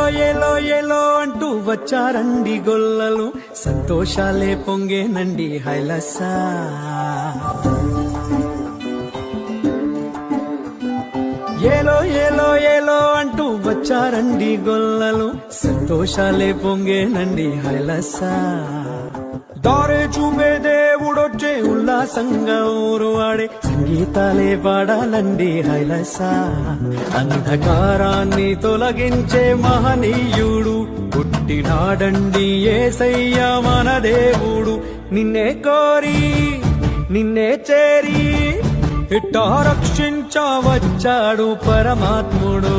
ఏలో ఏలో అంటూ వచ్చారండి గొల్లలు, సంతోషాలే పొంగేనండి హైలసా. ఏలో ఏలో ఏలో అంటూ వచ్చారండి గొల్లలు, సంతోషాలే పొంగేనండి హైలసా. దారే చూపే దేవుడొచ్చే ఉల్లాసంగా ఊరు ఆడే సంగీతాలే పాడాలండి హైలసా. అంధకారాన్ని తొలగించే మహనీయుడు పుట్టినాడండి యేసయ్య మన దేవుడు. నిన్నే కోరి నిన్నే చేరి ఇట్టా రక్షించవచ్చాడు పరమాత్ముడు.